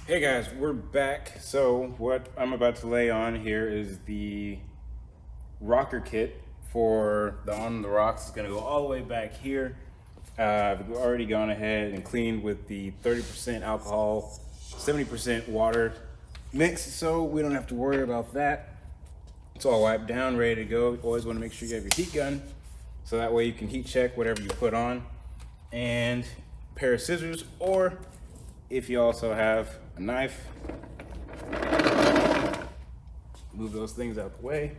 Hey guys, we're back. So what I'm about to lay on here is the rocker kit for the On the Rocks. It's gonna go all the way back here. I've already gone ahead and cleaned with the 30% alcohol, 70% water mix, so we don't have to worry about that. It's all wiped down, ready to go. You always want to make sure you have your heat gun, so that way you can heat check whatever you put on, and a pair of scissors, or if you also have a knife, move those things out the way.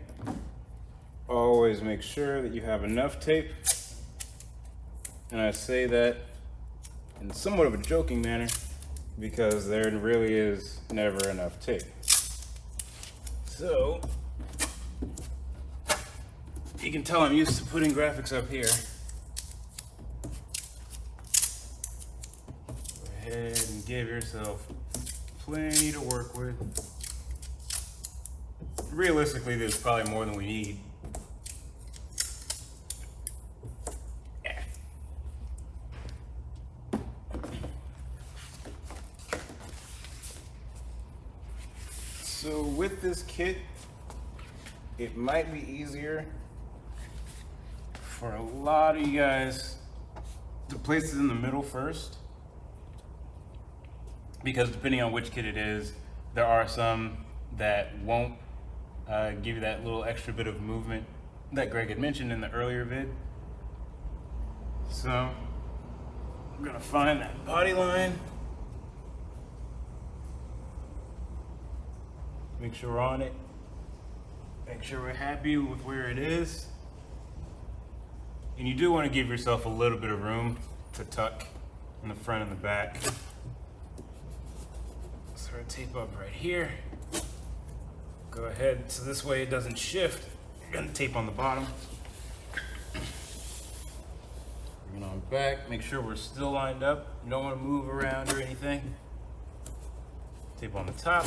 Always make sure that you have enough tape. And I say that in somewhat of a joking manner because there really is never enough tape. So, you can tell I'm used to putting graphics up here. Go ahead and give yourself plenty to work with. Realistically, there's probably more than we need. So with this kit, it might be easier for a lot of you guys to place it in the middle first, because depending on which kit it is, there are some that won't give you that little extra bit of movement that Greg had mentioned in the earlier vid. So I'm gonna find that body line, make sure we're on it, make sure we're happy with where it is. And you do want to give yourself a little bit of room to tuck in the front and the back. So I tape up right here. Go ahead, so this way it doesn't shift. You're gonna tape on the bottom. Bring it on back, make sure we're still lined up. You don't want to move around or anything. Tape on the top,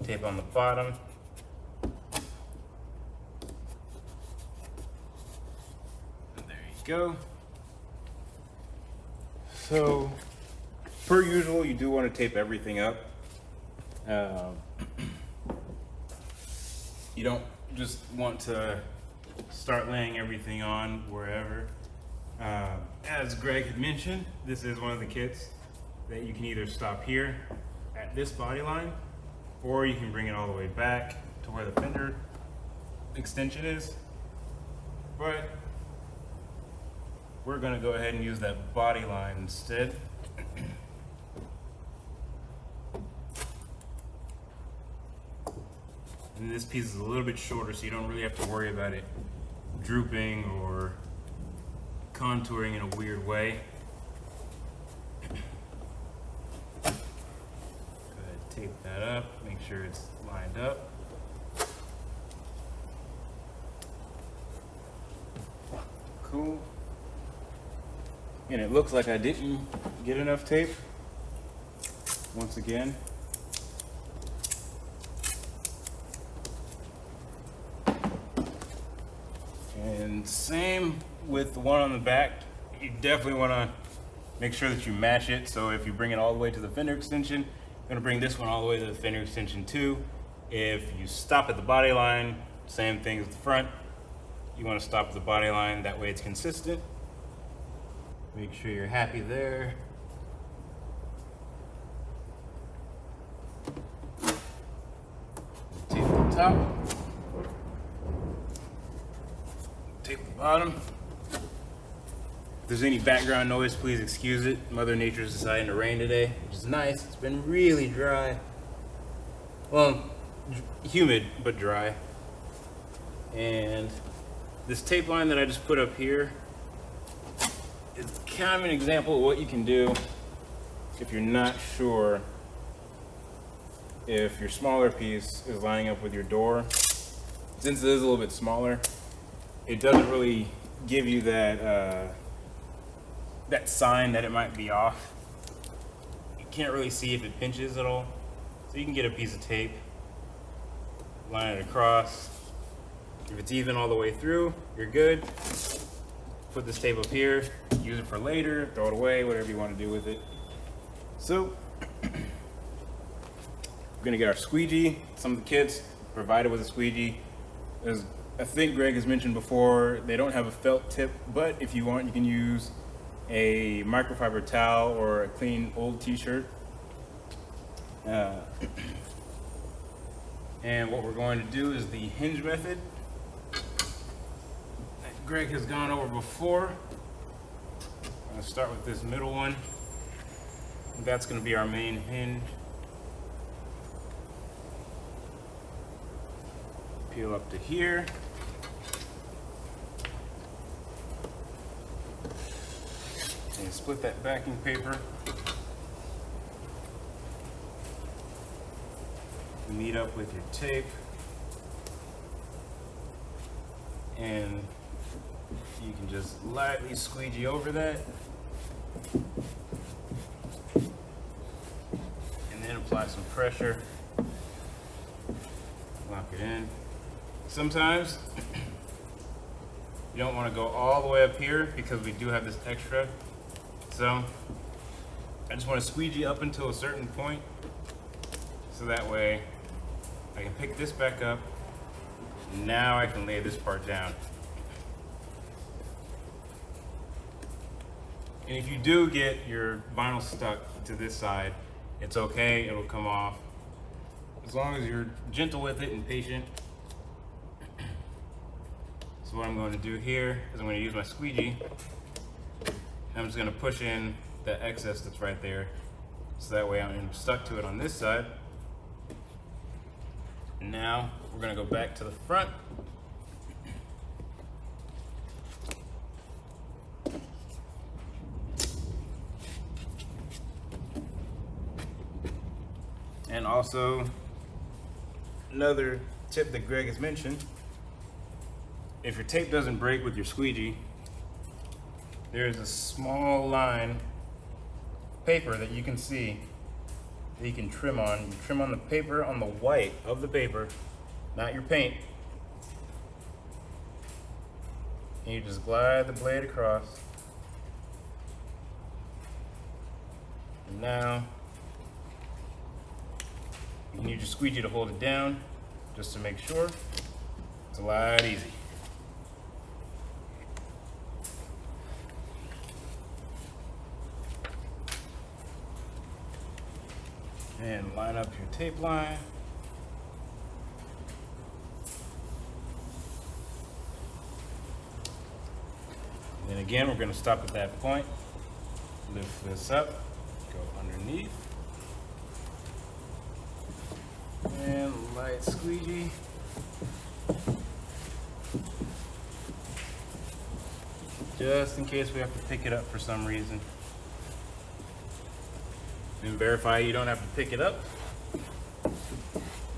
tape on the bottom. And there you go. So, per usual, you do want to tape everything up. You don't just want to start laying everything on wherever. As Greg had mentioned, this is one of the kits that you can either stop here at this body line, or you can bring it all the way back to where the fender extension is. But we're gonna go ahead and use that body line instead. And this piece is a little bit shorter, so you don't really have to worry about it drooping or contouring in a weird way. Go ahead, tape that up, make sure it's lined up. Cool. And it looks like I didn't get enough tape. Once again. And same with the one on the back. You definitely want to make sure that you match it. So if you bring it all the way to the fender extension, you're going to bring this one all the way to the fender extension too. If you stop at the body line, same thing as the front. You want to stop at the body line, that way it's consistent. Make sure you're happy there. Tape the top. Tape the bottom. If there's any background noise, please excuse it. Mother Nature's deciding to rain today, which is nice. It's been really dry. Well, humid, but dry. And this tape line that I just put up here is kind of an example of what you can do if you're not sure if your smaller piece is lining up with your door. Since it is a little bit smaller, it doesn't really give you that that sign that it might be off. You can't really see if it pinches at all. So you can get a piece of tape, line it across. If it's even all the way through, you're good. Put this tape up here, use it for later, throw it away, whatever you want to do with it. So gonna get our squeegee. Some of the kits provided with a squeegee. As I think Greg has mentioned before, they don't have a felt tip, but if you want, you can use a microfiber towel or a clean old t-shirt. And what we're going to do is the hinge method that Greg has gone over before. I'm going to start with this middle one. That's going to be our main hinge. Peel up to here. And split that backing paper. Meet up with your tape. And you can just lightly squeegee over that. And then apply some pressure. Lock it in. Sometimes you don't want to go all the way up here because we do have this extra. So I just want to squeegee up until a certain point, so that way I can pick this back up. Now I can lay this part down. And if you do get your vinyl stuck to this side, it's okay, it'll come off. As long as you're gentle with it and patient. So what I'm going to do here is I'm going to use my squeegee. I'm just going to push in the excess that's right there, so that way I'm stuck to it on this side. And now we're going to go back to the front. And also, another tip that Greg has mentioned, if your tape doesn't break with your squeegee, there's a small line paper that you can see that you can trim on. You trim on the paper, on the white of the paper, not your paint. And you just glide the blade across. And now you can use your squeegee to hold it down just to make sure. It's a lot easier. And line up your tape line. And again, we're going to stop at that point. Lift this up, go underneath. And light squeegee. Just in case we have to pick it up for some reason. And verify you don't have to pick it up.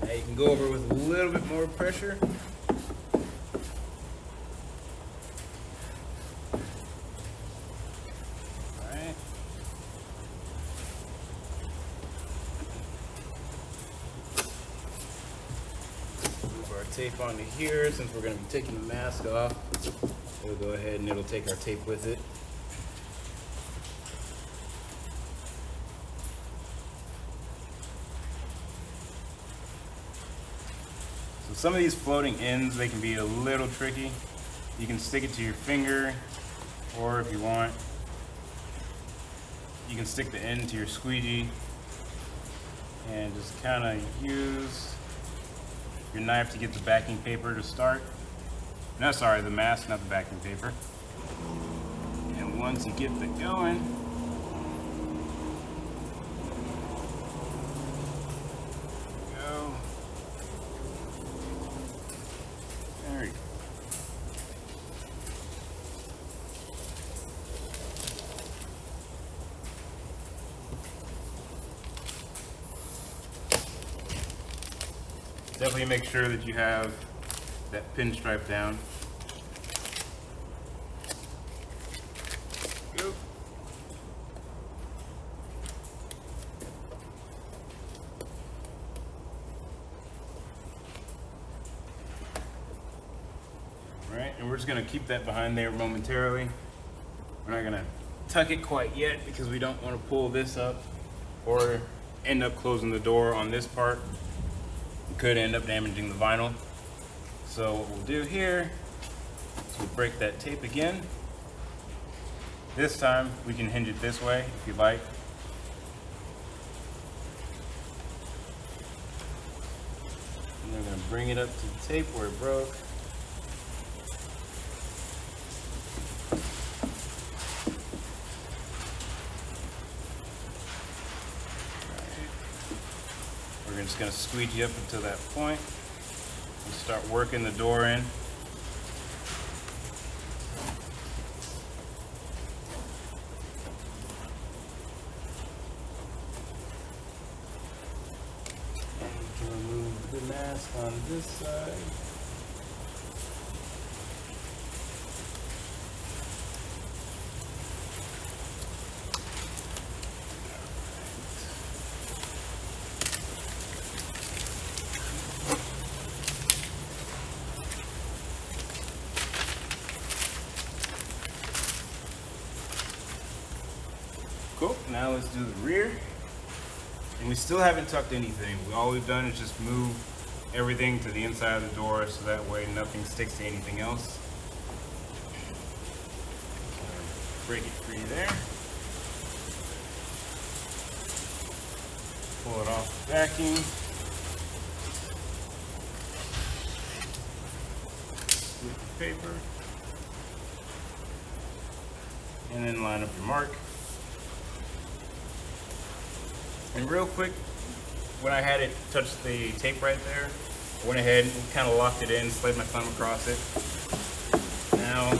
Now you can go over with a little bit more pressure. Alright. Move our tape onto here. Since we're going to be taking the mask off, we'll go ahead and it'll take our tape with it. Some of these floating ends, they can be a little tricky. You can stick it to your finger, or if you want, you can stick the end to your squeegee and just kind of use your knife to get the backing paper to start. No, sorry, the mask, not the backing paper. And once you get that going, definitely make sure that you have that pinstripe down. Go. Alright, and we're just going to keep that behind there momentarily. We're not going to tuck it quite yet because we don't want to pull this up or end up closing the door on this part. could end up damaging the vinyl. So what we'll do here is we'll break that tape again. This time we can hinge it this way if you'd like. And we're going to bring it up to the tape where it broke. We're just going to squeegee up until that point and start working the door in. Remove the mask on this side. Cool, now let's do the rear. And we still haven't tucked anything. All we've done is just move everything to the inside of the door so that way nothing sticks to anything else. Break it free there. Pull it off the backing. Split the paper. And then line up your mark. And real quick, when I had it touch the tape right there, I went ahead and kind of locked it in, slid my thumb across it. Now, you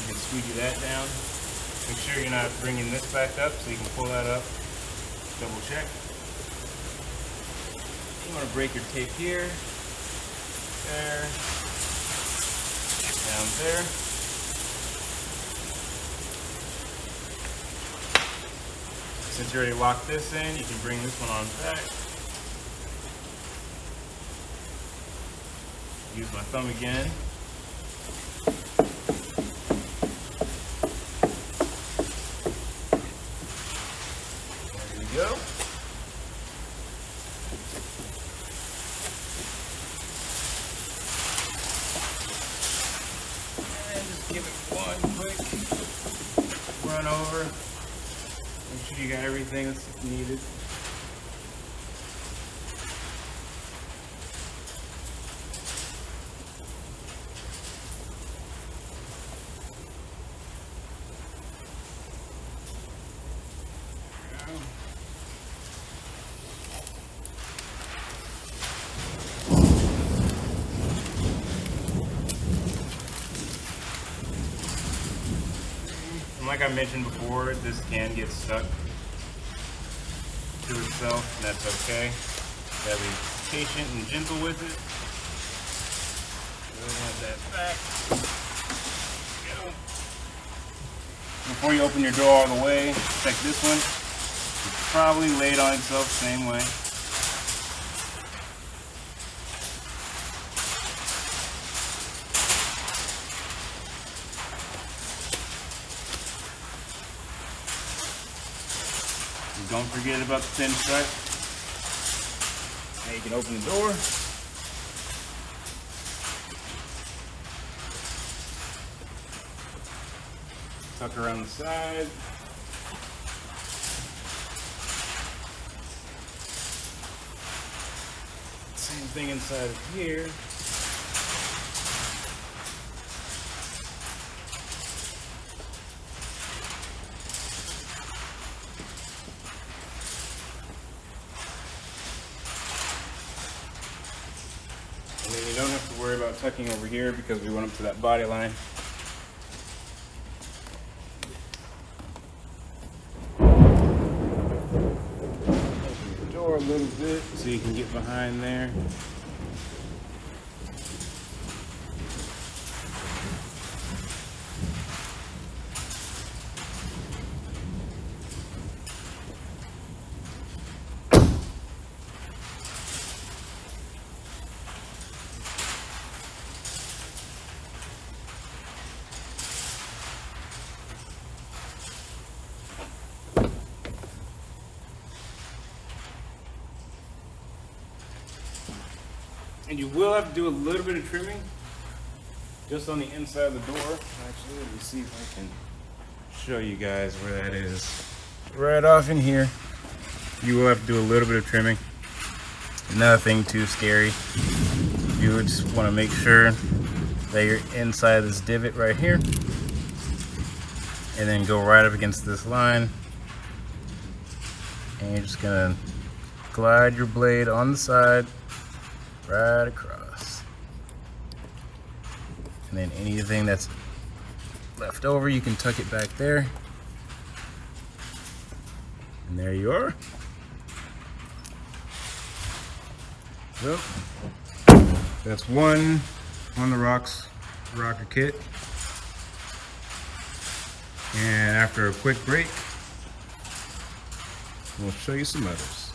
can squeegee that down. Make sure you're not bringing this back up so you can pull that up. Double check. You want to break your tape here, there, down there. Since you already locked this in, you can bring this one on back. Use my thumb again. There we go. And just give it one quick run over. Make sure you got everything that's needed. Like I mentioned before, this can get stuck to itself, and that's okay. You gotta be patient and gentle with it. Go ahead and have that back. There we go. Before you open your door all the way, check this one. It's probably laid on itself the same way. Don't forget about the thin stripe. Now you can open the door. Tuck around the side. Same thing inside of here. And then you don't have to worry about tucking over here because we went up to that body line. Open the door a little bit so you can get behind there. And you will have to do a little bit of trimming just on the inside of the door. Actually, let me see if I can show you guys where that is. Right off in here, you will have to do a little bit of trimming. Nothing too scary. You would just want to make sure that you're inside this divot right here, and then go right up against this line, and you're just gonna glide your blade on the side right across, and then anything that's left over you can tuck it back there, and there you are. So that's one on the rocks rocker kit. And after a quick break, we'll show you some others.